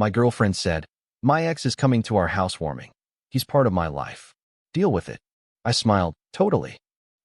My girlfriend said, "My ex is coming to our housewarming. He's part of my life. Deal with it." I smiled, totally.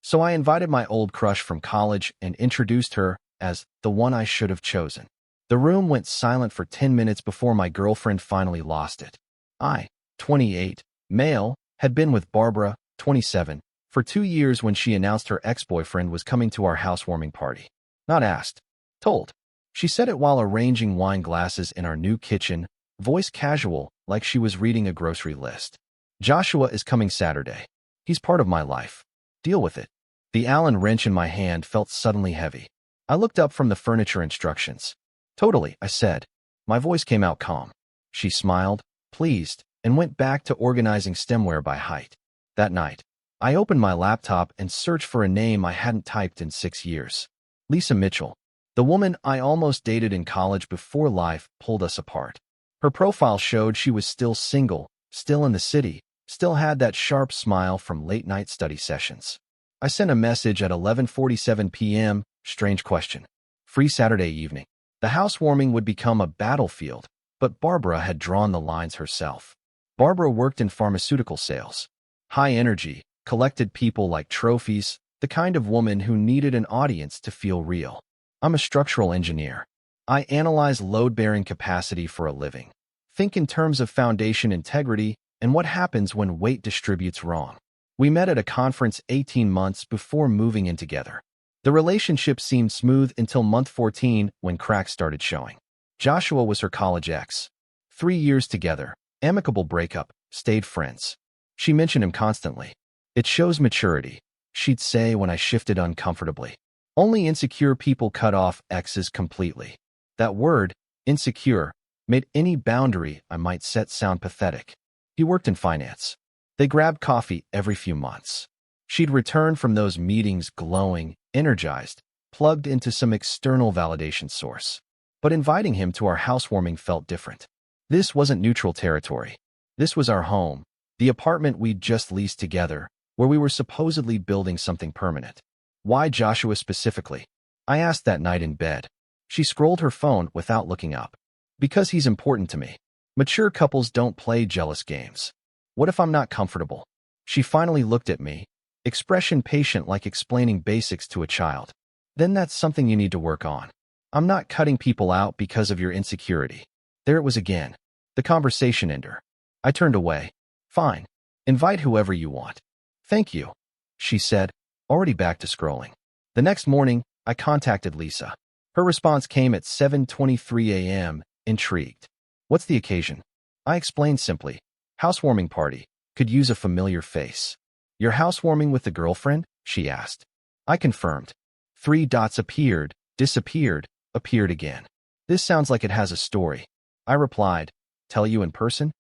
So I invited my old crush from college and introduced her as the one I should have chosen. The room went silent for 10 minutes before my girlfriend finally lost it. I, 28, male, had been with Barbara, 27, for 2 years when she announced her ex-boyfriend was coming to our housewarming party. Not asked, told. She said it while arranging wine glasses in our new kitchen, voice casual, like she was reading a grocery list. "Joshua is coming Saturday. He's part of my life. Deal with it." The Allen wrench in my hand felt suddenly heavy. I looked up from the furniture instructions. "Totally," I said. My voice came out calm. She smiled, pleased, and went back to organizing stemware by height. That night, I opened my laptop and searched for a name I hadn't typed in 6 years. Lisa Mitchell, the woman I almost dated in college before life pulled us apart. Her profile showed she was still single, still in the city, still had that sharp smile from late-night study sessions. I sent a message at 11:47 p.m., strange question. Free Saturday evening. The housewarming would become a battlefield, but Barbara had drawn the lines herself. Barbara worked in pharmaceutical sales. High energy, collected people like trophies, the kind of woman who needed an audience to feel real. I'm a structural engineer. I analyze load-bearing capacity for a living. Think in terms of foundation integrity and what happens when weight distributes wrong. We met at a conference 18 months before moving in together. The relationship seemed smooth until month 14 when cracks started showing. Joshua was her college ex. 3 years together, amicable breakup, stayed friends. She mentioned him constantly. "It shows maturity," she'd say when I shifted uncomfortably. "Only insecure people cut off exes completely." That word, insecure, made any boundary I might set sound pathetic. He worked in finance. They grabbed coffee every few months. She'd return from those meetings glowing, energized, plugged into some external validation source. But inviting him to our housewarming felt different. This wasn't neutral territory. This was our home, the apartment we'd just leased together, where we were supposedly building something permanent. "Why Joshua specifically?" I asked that night in bed. She scrolled her phone without looking up. "Because he's important to me. Mature couples don't play jealous games. What if I'm not comfortable?" She finally looked at me, expression patient like explaining basics to a child. "Then that's something you need to work on. I'm not cutting people out because of your insecurity." There it was again. The conversation ender. I turned away. "Fine. Invite whoever you want." "Thank you," she said, already back to scrolling. The next morning, I contacted Lisa. Her response came at 7:23 a.m., intrigued. "What's the occasion?" I explained simply. "Housewarming party. Could use a familiar face." "Your housewarming with the girlfriend?" she asked. I confirmed. 3 dots appeared, disappeared, appeared again. "This sounds like it has a story." I replied. "Tell you in person?"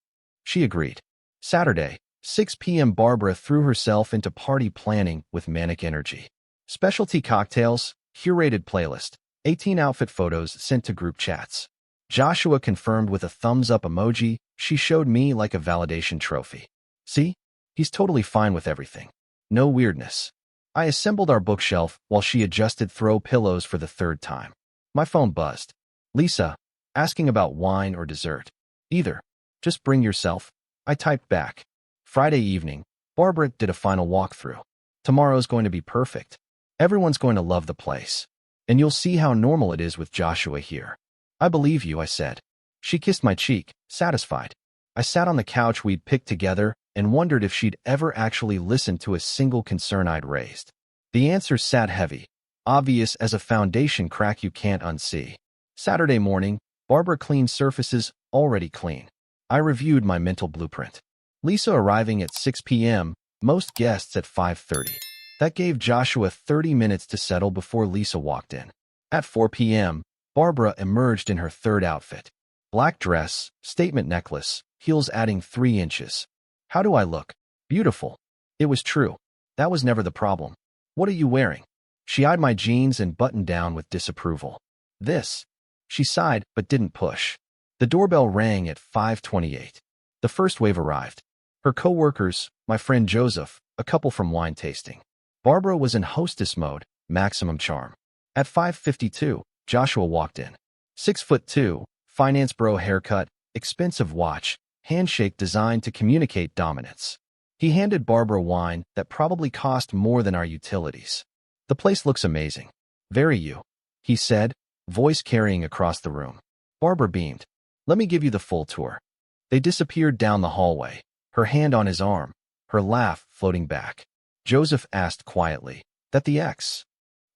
She agreed. Saturday, 6 p.m. Barbara threw herself into party planning with manic energy. Specialty cocktails, curated playlist, 18 outfit photos sent to group chats. Joshua confirmed with a thumbs-up emoji she showed me like a validation trophy. "See? He's totally fine with everything. No weirdness." I assembled our bookshelf while she adjusted throw pillows for the 3rd time. My phone buzzed. "Lisa, asking about wine or dessert?" "Either. Just bring yourself." I typed back. Friday evening, Barbara did a final walkthrough. "Tomorrow's going to be perfect. Everyone's going to love the place. And you'll see how normal it is with Joshua here." "I believe you," I said. She kissed my cheek, satisfied. I sat on the couch we'd picked together and wondered if she'd ever actually listened to a single concern I'd raised. The answer sat heavy, obvious as a foundation crack you can't unsee. Saturday morning, Barbara cleaned surfaces already clean. I reviewed my mental blueprint. Lisa arriving at 6 p.m., most guests at 5:30. That gave Joshua 30 minutes to settle before Lisa walked in. At 4 p.m., Barbara emerged in her 3rd outfit. Black dress, statement necklace, heels adding 3 inches. "How do I look?" "Beautiful." It was true. That was never the problem. "What are you wearing?" She eyed my jeans and buttoned down with disapproval. "This." She sighed but didn't push. The doorbell rang at 5:28. The first wave arrived. Her co-workers, my friend Joseph, a couple from wine tasting. Barbara was in hostess mode, maximum charm. At 5:52, Joshua walked in. 6'2", finance bro haircut, expensive watch, handshake designed to communicate dominance. He handed Barbara wine that probably cost more than our utilities. The place looks amazing. Very you, he said, voice carrying across the room. Barbara beamed. Let me give you the full tour. They disappeared down the hallway, her hand on his arm, her laugh floating back. Joseph asked quietly, that the ex?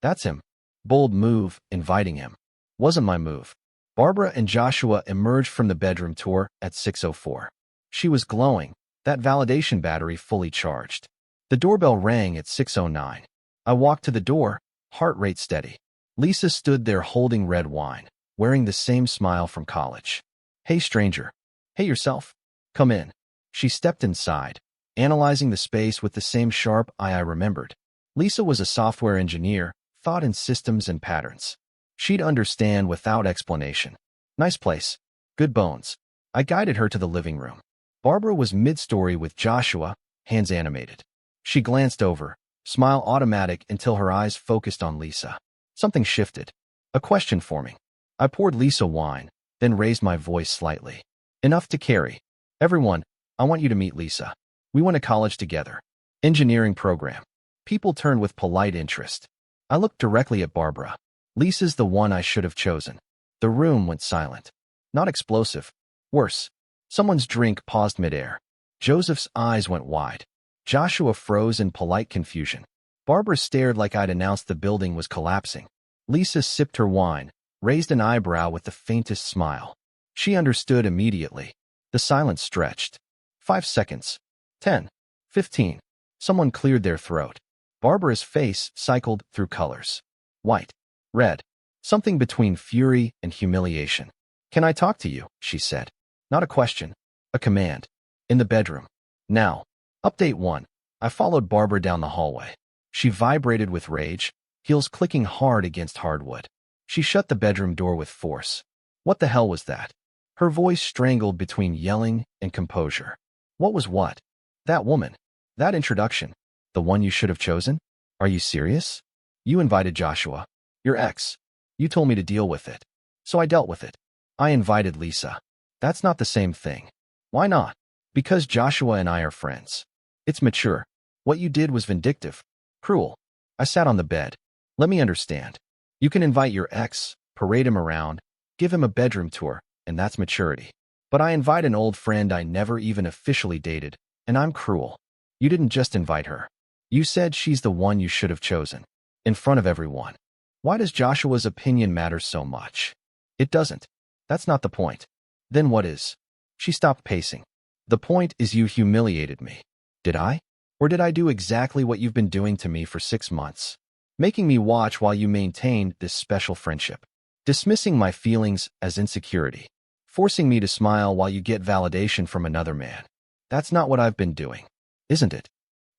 That's him. Bold move, inviting him. Wasn't my move. Barbara and Joshua emerged from the bedroom tour at 6:04. She was glowing, that validation battery fully charged. The doorbell rang at 6:09. I walked to the door, heart rate steady. Lisa stood there holding red wine, wearing the same smile from college. Hey, stranger. Hey, yourself. Come in. She stepped inside, analyzing the space with the same sharp eye I remembered. Lisa was a software engineer, thought in systems and patterns. She'd understand without explanation. Nice place. Good bones. I guided her to the living room. Barbara was mid-story with Joshua, hands animated. She glanced over, smile automatic until her eyes focused on Lisa. Something shifted. A question forming. I poured Lisa wine, then raised my voice slightly. Enough to carry. Everyone, I want you to meet Lisa. We went to college together. Engineering program. People turned with polite interest. I looked directly at Barbara. Lisa's the one I should have chosen. The room went silent. Not explosive. Worse. Someone's drink paused midair. Joseph's eyes went wide. Joshua froze in polite confusion. Barbara stared like I'd announced the building was collapsing. Lisa sipped her wine, raised an eyebrow with the faintest smile. She understood immediately. The silence stretched. 5 seconds. 10. 15. Someone cleared their throat. Barbara's face cycled through colors. White. Red. Something between fury and humiliation. Can I talk to you? She said. Not a question. A command. In the bedroom. Now. Update 1. I followed Barbara down the hallway. She vibrated with rage, heels clicking hard against hardwood. She shut the bedroom door with force. What the hell was that? Her voice strangled between yelling and composure. What was what? That woman. That introduction. The one you should have chosen? Are you serious? You invited Joshua. Your ex. You told me to deal with it. So I dealt with it. I invited Lisa. That's not the same thing. Why not? Because Joshua and I are friends. It's mature. What you did was vindictive. Cruel. I sat on the bed. Let me understand. You can invite your ex, parade him around, give him a bedroom tour, and that's maturity. But I invite an old friend I never even officially dated, and I'm cruel. You didn't just invite her. You said she's the one you should have chosen. In front of everyone. Why does Joshua's opinion matter so much? It doesn't. That's not the point. Then what is? She stopped pacing. The point is you humiliated me. Did I? Or did I do exactly what you've been doing to me for 6 months? Making me watch while you maintained this special friendship. Dismissing my feelings as insecurity. Forcing me to smile while you get validation from another man. That's not what I've been doing. Isn't it?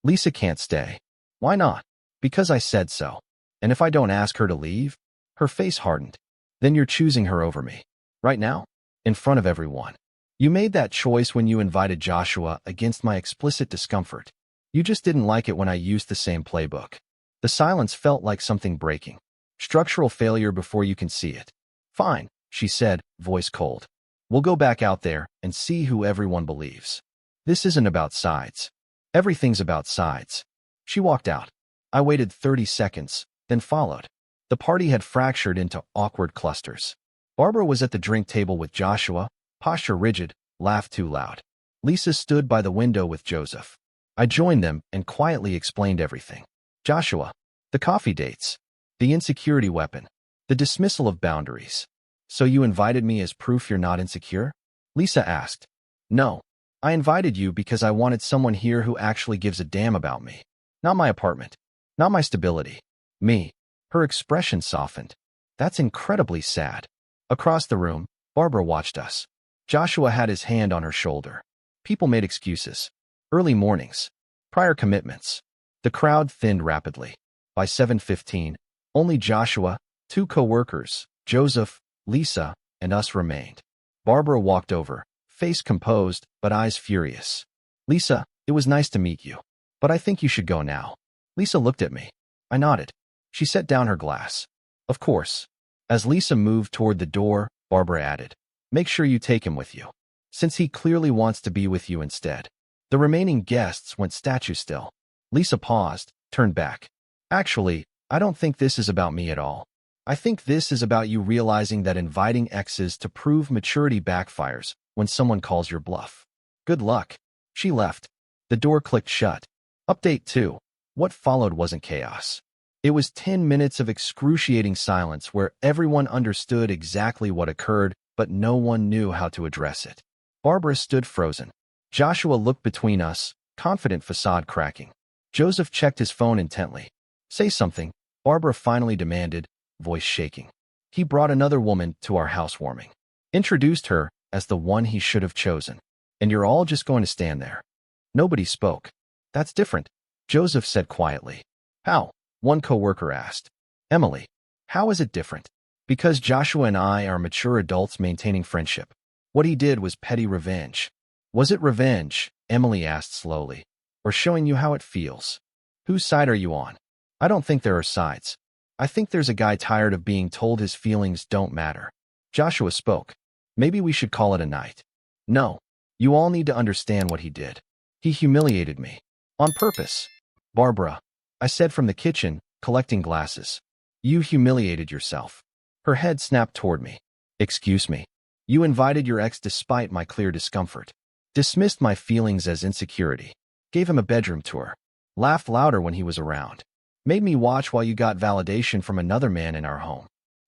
Lisa can't stay. Why not? Because I said so. And if I don't ask her to leave? Her face hardened. Then you're choosing her over me. Right now? In front of everyone. You made that choice when you invited Joshua against my explicit discomfort. You just didn't like it when I used the same playbook. The silence felt like something breaking. Structural failure before you can see it. Fine, she said, voice cold. We'll go back out there and see who everyone believes. This isn't about sides. Everything's about sides. She walked out. I waited 30 seconds, then followed. The party had fractured into awkward clusters. Barbara was at the drink table with Joshua, posture rigid, laughed too loud. Lisa stood by the window with Joseph. I joined them and quietly explained everything. Joshua, the coffee dates, the insecurity weapon, the dismissal of boundaries. So you invited me as proof you're not insecure? Lisa asked. No. I invited you because I wanted someone here who actually gives a damn about me. Not my apartment. Not my stability. Me. Her expression softened. That's incredibly sad. Across the room, Barbara watched us. Joshua had his hand on her shoulder. People made excuses. Early mornings. Prior commitments. The crowd thinned rapidly. By 7:15, only Joshua, 2 co-workers, Joseph, Lisa, and us remained. Barbara walked over, face composed but eyes furious. Lisa, it was nice to meet you. But I think you should go now. Lisa looked at me. I nodded. She set down her glass. Of course. As Lisa moved toward the door, Barbara added, make sure you take him with you. since he clearly wants to be with you instead. The remaining guests went statue still. Lisa paused, turned back. Actually, I don't think this is about me at all. I think this is about you realizing that inviting exes to prove maturity backfires when someone calls your bluff. Good luck. She left. The door clicked shut. Update 2. What followed wasn't chaos. It was 10 minutes of excruciating silence where everyone understood exactly what occurred, but no one knew how to address it. Barbara stood frozen. Joshua looked between us, confident facade cracking. Joseph checked his phone intently. Say something, Barbara finally demanded, voice shaking. He brought another woman to our housewarming. Introduced her as the one he should have chosen. And you're all just going to stand there. Nobody spoke. That's different, Joseph said quietly. How? One coworker asked. Emily. How is it different? Because Joshua and I are mature adults maintaining friendship. What he did was petty revenge. Was it revenge? Emily asked slowly. Or showing you how it feels? Whose side are you on? I don't think there are sides. I think there's a guy tired of being told his feelings don't matter. Joshua spoke. Maybe we should call it a night. No. You all need to understand what he did. He humiliated me. On purpose. Barbara. I said from the kitchen, collecting glasses. You humiliated yourself. Her head snapped toward me. Excuse me. You invited your ex despite my clear discomfort. Dismissed my feelings as insecurity. Gave him a bedroom tour. Laughed louder when he was around. Made me watch while you got validation from another man in our home.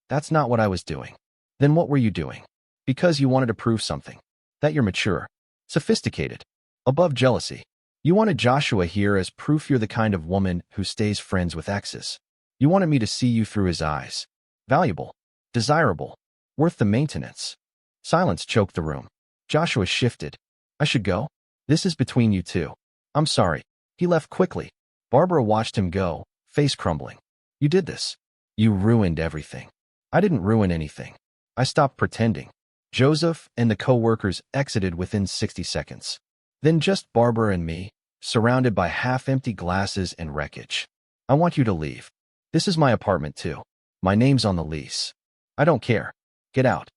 That's not what I was doing. Then what were you doing? Because you wanted to prove something. That you're mature. Sophisticated. Above jealousy. You wanted Joshua here as proof you're the kind of woman who stays friends with exes. You wanted me to see you through his eyes. Valuable. Desirable. Worth the maintenance. Silence choked the room. Joshua shifted. I should go? This is between you two. I'm sorry. He left quickly. Barbara watched him go, face crumbling. You did this. You ruined everything. I didn't ruin anything. I stopped pretending. Joseph and the co-workers exited within 60 seconds. Then just Barbara and me, surrounded by half-empty glasses and wreckage. I want you to leave. This is my apartment too. My name's on the lease. I don't care. Get out.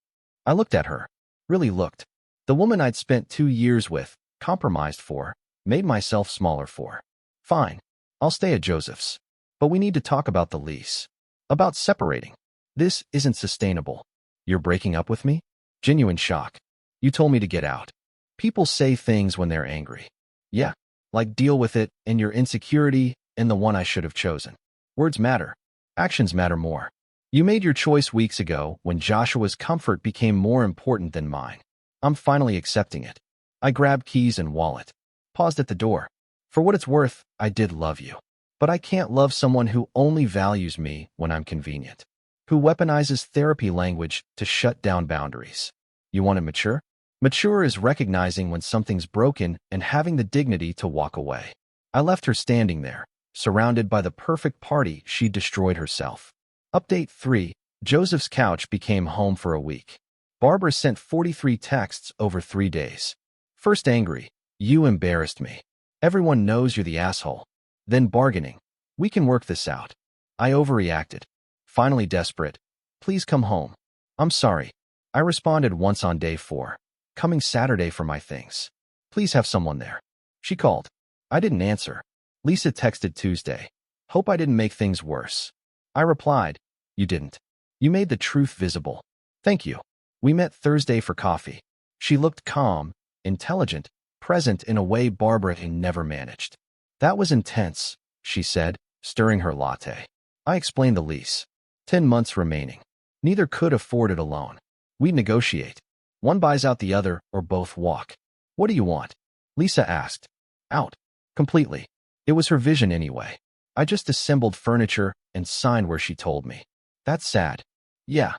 I looked at her. Really looked. The woman I'd spent 2 years with, compromised for, made myself smaller for. Fine. I'll stay at Joseph's. But we need to talk about the lease. About separating. This isn't sustainable. You're breaking up with me? Genuine shock. You told me to get out. People say things when they're angry. Yeah, like deal with it and your insecurity and the one I should have chosen. Words matter. Actions matter more. You made your choice weeks ago when Joshua's comfort became more important than mine. I'm finally accepting it. I grabbed keys and wallet. Paused at the door. For what it's worth, I did love you. But I can't love someone who only values me when I'm convenient. Who weaponizes therapy language to shut down boundaries. You want to mature? Mature is recognizing when something's broken and having the dignity to walk away. I left her standing there, surrounded by the perfect party she'd destroyed herself. Update 3. Joseph's couch became home for a week. Barbara sent 43 texts over 3 days. First angry. You embarrassed me. Everyone knows you're the asshole. Then bargaining. We can work this out. I overreacted. Finally desperate. Please come home. I'm sorry. I responded once on day 4. Coming Saturday for my things. Please have someone there. She called. I didn't answer. Lisa texted Tuesday. Hope I didn't make things worse. I replied. You didn't. You made the truth visible. Thank you. We met Thursday for coffee. She looked calm, intelligent, present in a way Barbara had never managed. That was intense, she said, stirring her latte. I explained the lease. 10 months remaining. Neither could afford it alone. We'd negotiate. One buys out the other or both walk. What do you want? Lisa asked. Out. Completely. It was her vision anyway. I just assembled furniture and signed where she told me. That's sad. Yeah.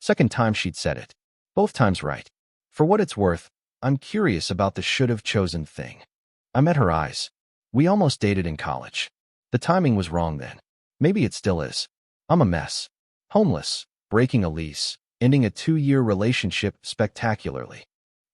Second time she'd said it. Both times right. For what it's worth, I'm curious about the should-have chosen thing. I met her eyes. We almost dated in college. The timing was wrong then. Maybe it still is. I'm a mess. Homeless. Breaking a lease. Ending a 2-year relationship spectacularly.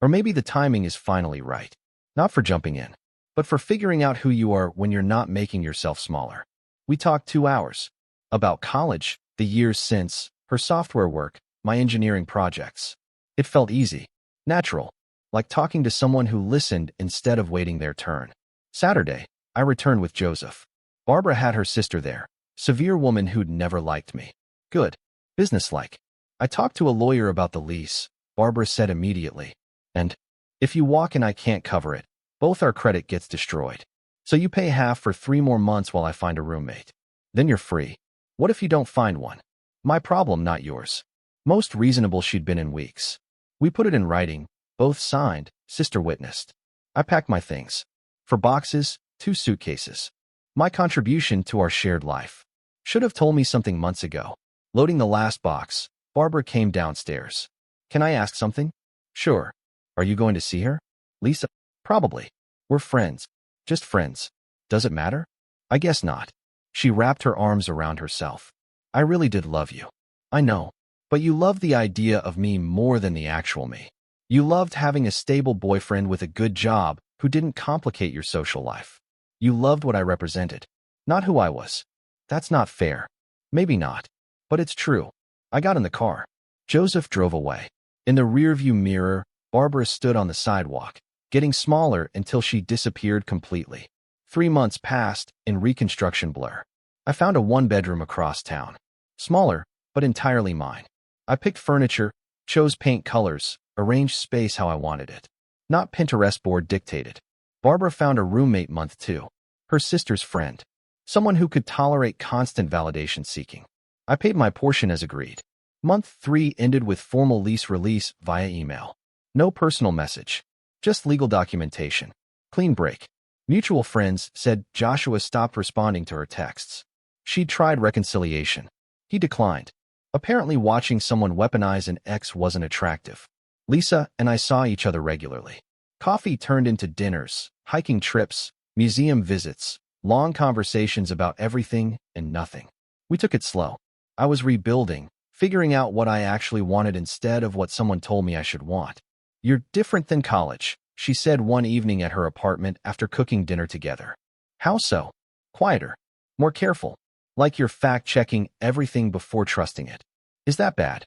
Or maybe the timing is finally right. Not for jumping in, but for figuring out who you are when you're not making yourself smaller. We talked 2 hours. About college, the years since, her software work, my engineering projects. It felt easy. Natural. like talking to someone who listened instead of waiting their turn. Saturday, I returned with Joseph. Barbara had her sister there, severe woman who'd never liked me. Good. Businesslike. I talked to a lawyer about the lease, Barbara said immediately. And if you walk and I can't cover it, both our credit gets destroyed. So you pay half for 3 more months while I find a roommate. Then you're free. What if you don't find one? My problem, not yours. Most reasonable she'd been in weeks. We put it in writing, both signed, sister witnessed. I packed my things. For boxes, 2 suitcases. My contribution to our shared life. Should have told me something months ago. Loading the last box, Barbara came downstairs. Can I ask something? Sure. Are you going to see her? Lisa? Probably. We're friends. Just friends. Does it matter? I guess not. She wrapped her arms around herself. I really did love you. I know. But you loved the idea of me more than the actual me. You loved having a stable boyfriend with a good job who didn't complicate your social life. You loved what I represented, not who I was. That's not fair. Maybe not. But it's true. I got in the car. Joseph drove away. In the rearview mirror, Barbara stood on the sidewalk, getting smaller until she disappeared completely. 3 months passed in reconstruction blur. I found a 1-bedroom across town. Smaller, but entirely mine. I picked furniture, chose paint colors, arranged space how I wanted it. Not Pinterest board dictated. Barbara found a roommate month 2. Her sister's friend. Someone who could tolerate constant validation seeking. I paid my portion as agreed. Month 3 ended with formal lease release via email. No personal message. Just legal documentation. Clean break. Mutual friends said Joshua stopped responding to her texts. She'd tried reconciliation. He declined. Apparently watching someone weaponize an ex wasn't attractive. Lisa and I saw each other regularly. Coffee turned into dinners, hiking trips, museum visits, long conversations about everything and nothing. We took it slow. I was rebuilding, figuring out what I actually wanted instead of what someone told me I should want. You're different than college, she said one evening at her apartment after cooking dinner together. How so? Quieter. More careful. Like you're fact-checking everything before trusting it. Is that bad?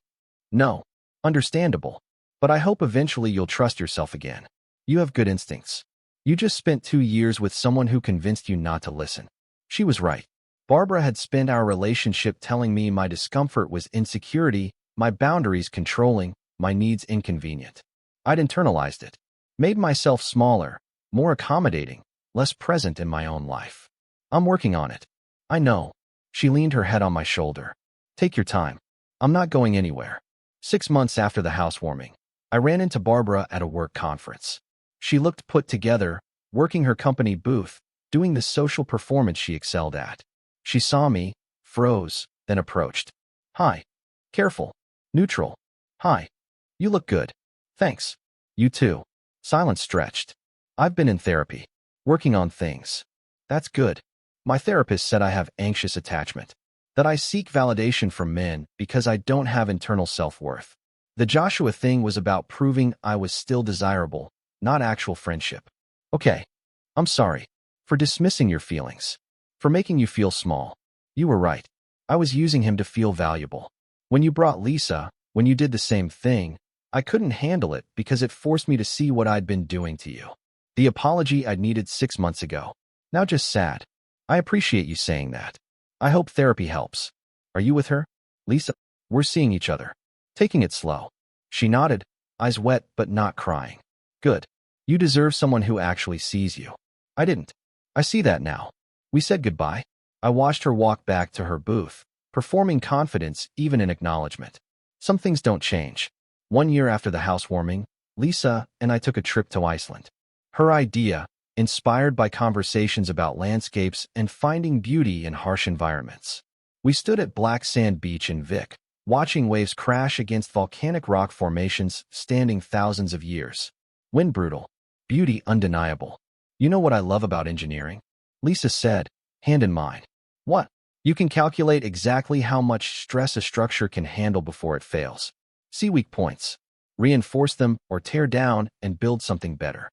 No. Understandable. But I hope eventually you'll trust yourself again. You have good instincts. You just spent 2 years with someone who convinced you not to listen. She was right. Barbara had spent our relationship telling me my discomfort was insecurity, my boundaries controlling, my needs inconvenient. I'd internalized it. Made myself smaller, more accommodating, less present in my own life. I'm working on it. I know. She leaned her head on my shoulder. Take your time. I'm not going anywhere. 6 months after the housewarming, I ran into Barbara at a work conference. She looked put together, working her company booth, doing the social performance she excelled at. She saw me, froze, then approached. Hi. Careful. Neutral. Hi. You look good. Thanks. You too. Silence stretched. I've been in therapy. Working on things. That's good. My therapist said I have anxious attachment. That I seek validation from men because I don't have internal self-worth. The Joshua thing was about proving I was still desirable, not actual friendship. Okay. I'm sorry. For dismissing your feelings. For making you feel small. You were right. I was using him to feel valuable. When you brought Lisa, when you did the same thing, I couldn't handle it because it forced me to see what I'd been doing to you. The apology I'd needed 6 months ago. Now just sad. I appreciate you saying that. I hope therapy helps. Are you with her? Lisa? We're seeing each other. Taking it slow. She nodded, eyes wet but not crying. Good. You deserve someone who actually sees you. I didn't. I see that now. We said goodbye. I watched her walk back to her booth, performing confidence even in acknowledgement. Some things don't change. 1 year after the housewarming, Lisa and I took a trip to Iceland. Her idea, inspired by conversations about landscapes and finding beauty in harsh environments. We stood at Black Sand Beach in Vik, watching waves crash against volcanic rock formations standing thousands of years. Wind brutal, beauty undeniable. You know what I love about engineering? Lisa said, hand in mind. What? You can calculate exactly how much stress a structure can handle before it fails. See weak points. Reinforce them or tear down and build something better.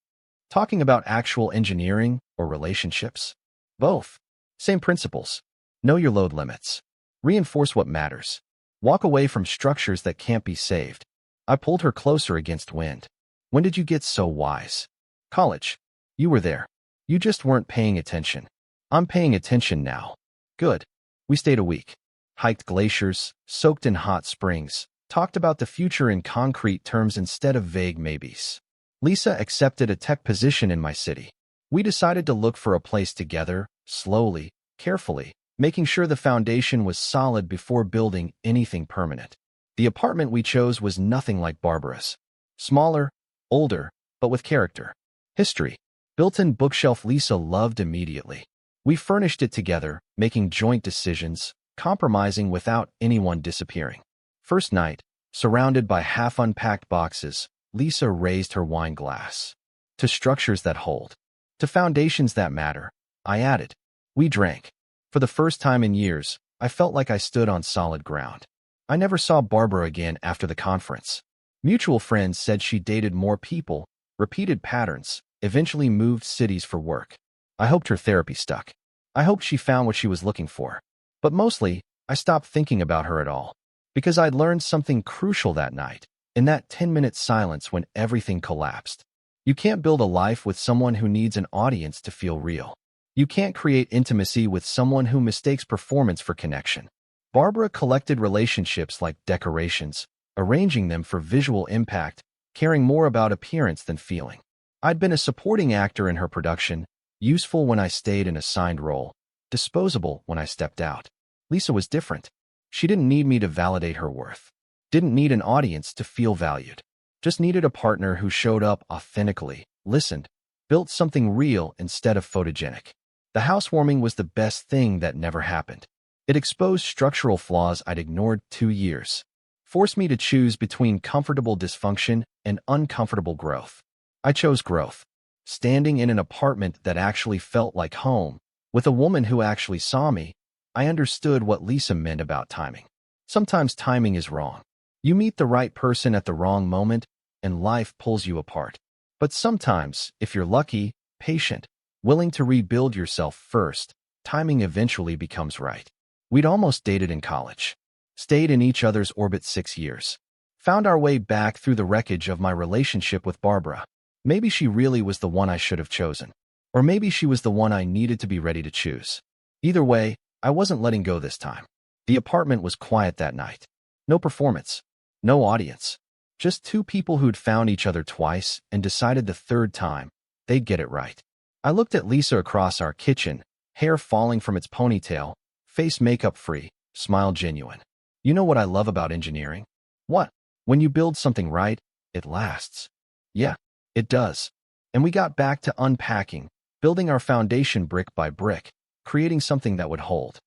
Talking about actual engineering or relationships? Both. Same principles. Know your load limits. Reinforce what matters. Walk away from structures that can't be saved. I pulled her closer against wind. When did you get so wise? College. You were there. You just weren't paying attention. I'm paying attention now. Good. We stayed a week. Hiked glaciers, soaked in hot springs, talked about the future in concrete terms instead of vague maybes. Lisa accepted a tech position in my city. We decided to look for a place together, slowly, carefully, making sure the foundation was solid before building anything permanent. The apartment we chose was nothing like Barbara's. Smaller, older, but with character. History. Built-in bookshelf Lisa loved immediately. We furnished it together, making joint decisions, compromising without anyone disappearing. First night, surrounded by half-unpacked boxes, Lisa raised her wine glass. To structures that hold. To foundations that matter, I added. We drank. For the first time in years, I felt like I stood on solid ground. I never saw Barbara again after the conference. Mutual friends said she dated more people, repeated patterns, eventually moved cities for work. I hoped her therapy stuck. I hoped she found what she was looking for. But mostly, I stopped thinking about her at all. Because I'd learned something crucial that night, in that 10-minute silence when everything collapsed. You can't build a life with someone who needs an audience to feel real. You can't create intimacy with someone who mistakes performance for connection. Barbara collected relationships like decorations, arranging them for visual impact, caring more about appearance than feeling. I'd been a supporting actor in her production, useful when I stayed in a signed role, disposable when I stepped out. Lisa was different. She didn't need me to validate her worth. Didn't need an audience to feel valued. Just needed a partner who showed up authentically, listened, built something real instead of photogenic. The housewarming was the best thing that never happened. It exposed structural flaws I'd ignored 2 years. Forced me to choose between comfortable dysfunction and uncomfortable growth. I chose growth. Standing in an apartment that actually felt like home, with a woman who actually saw me, I understood what Lisa meant about timing. Sometimes timing is wrong. You meet the right person at the wrong moment, and life pulls you apart. But sometimes, if you're lucky, patient, willing to rebuild yourself first, timing eventually becomes right. We'd almost dated in college. Stayed in each other's orbit 6 years. Found our way back through the wreckage of my relationship with Barbara. Maybe she really was the one I should have chosen. Or maybe she was the one I needed to be ready to choose. Either way, I wasn't letting go this time. The apartment was quiet that night. No performance. No audience. Just 2 people who'd found each other twice and decided the 3rd time they'd get it right. I looked at Lisa across our kitchen, hair falling from its ponytail, face makeup-free, smile genuine. You know what I love about engineering? What? When you build something right, it lasts. Yeah, it does. And we got back to unpacking, building our foundation brick by brick, creating something that would hold.